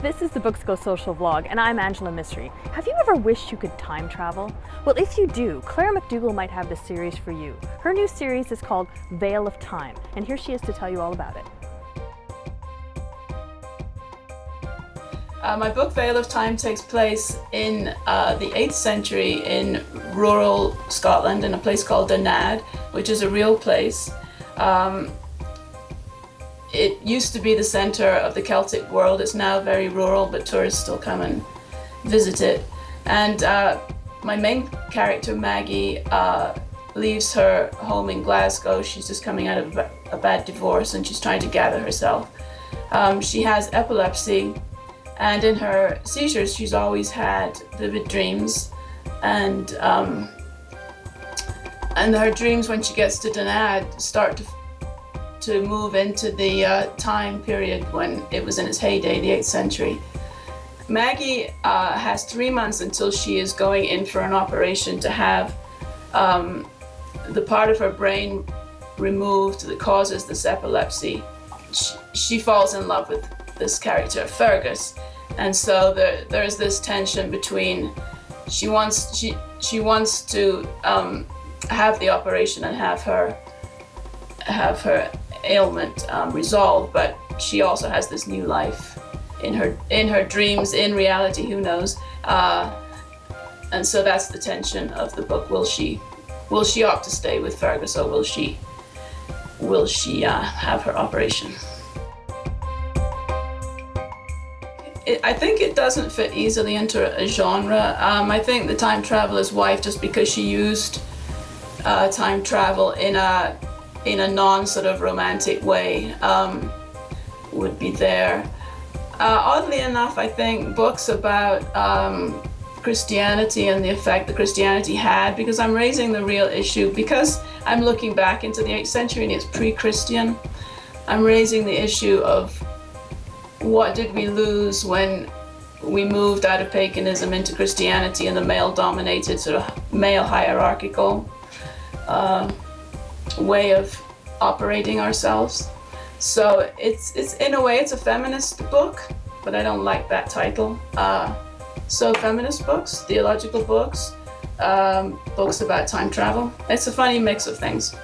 This is the Books Go Social vlog, and I'm Angela Misri. Have you ever wished you could time travel? Well, if you do, Claire McDougall might have this series for you. Her new series is called Veil of Time, and here she is to tell you all about it. My book, Veil of Time, takes place in the 8th century in rural Scotland in a place called Danad, which is a real place. It used to be the center of the Celtic world. It's now very rural, but tourists still come and visit it. And my main character, Maggie, leaves her home in Glasgow. She's just coming out of a bad divorce and she's trying to gather herself. She has epilepsy, and in her seizures she's always had vivid dreams, and her dreams when she gets to Danad start to move into the time period when it was in its heyday, the 8th century. Maggie has 3 months until she is going in for an operation to have the part of her brain removed that causes this epilepsy. She falls in love with this character, Fergus, and so there's this tension between she wants to have the operation and have her ailment resolved, but she also has this new life in her dreams, in reality, who knows, and so that's the tension of the book. Will she opt to stay with Fergus, or will she have her operation? I think it doesn't fit easily into a genre. I think The Time Traveler's Wife, just because she used time travel in a non sort of romantic way, would be there. Oddly enough, I think books about Christianity and the effect that Christianity had, because I'm raising the real issue, because I'm looking back into the 8th century and it's pre-Christian, I'm raising the issue of what did we lose when we moved out of paganism into Christianity and the male-dominated, sort of male hierarchical way of operating ourselves. So it's in a way it's a feminist book, but I don't like that title. So feminist books, theological books, books about time travel. It's a funny mix of things.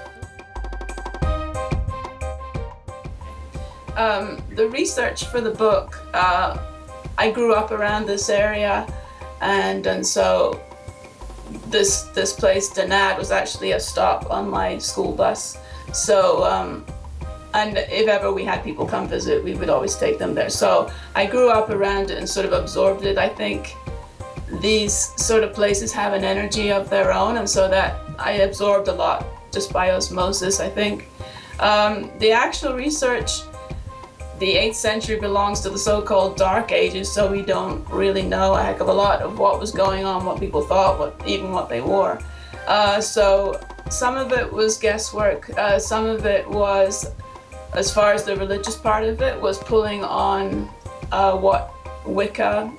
The research for the book, I grew up around this area, and so this place, Danad, was actually a stop on my school bus. So, and if ever we had people come visit, we would always take them there. So I grew up around it and sort of absorbed it. I think these sort of places have an energy of their own, and so that I absorbed a lot just by osmosis, I think. The actual research, the 8th century belongs to the so-called Dark Ages, so we don't really know a heck of a lot of what was going on, what people thought, even what they wore. So some of it was guesswork, some of it was, as far as the religious part of it, was pulling on what Wicca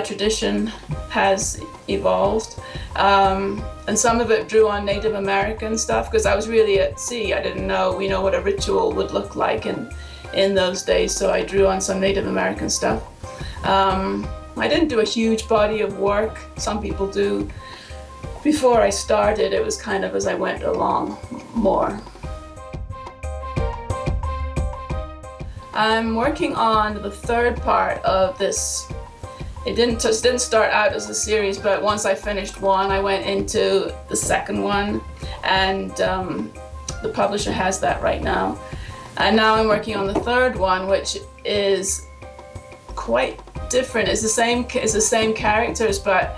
tradition has evolved. And some of it drew on Native American stuff, because I was really at sea. I didn't know, what a ritual would look like in those days, so I drew on some Native American stuff. I didn't do a huge body of work, some people do. Before I started, it was kind of as I went along more. I'm working on the third part of this. It didn't start out as a series, but once I finished one, I went into the second one, and the publisher has that right now. And now I'm working on the third one, which is quite different. It's the same characters, but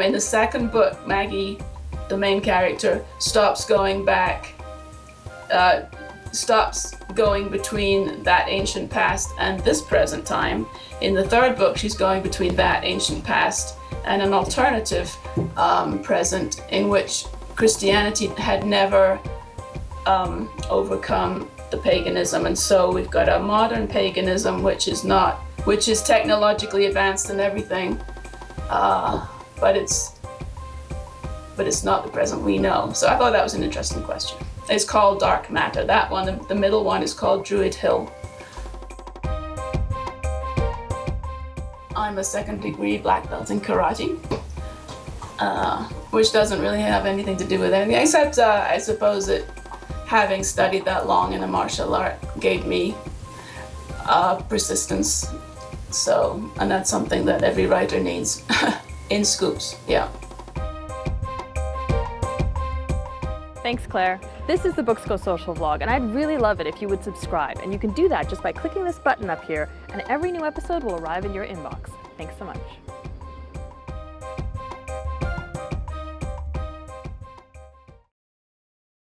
in the second book, Maggie, the main character, stops going between that ancient past and this present time. In the third book, she's going between that ancient past and an alternative present in which Christianity had never overcome the paganism, and so we've got a modern paganism which is technologically advanced and everything, but it's not the present we know. So I thought that was an interesting question. It's called Dark Matter. That one, the middle one, is called Druid Hill. I'm a second-degree black belt in karate, which doesn't really have anything to do with anything, except I suppose that having studied that long in a martial art gave me persistence. So, and that's something that every writer needs in scoops, yeah. Thanks, Claire. This is the Books Go Social vlog, and I'd really love it if you would subscribe. And you can do that just by clicking this button up here, and every new episode will arrive in your inbox. Thanks so much.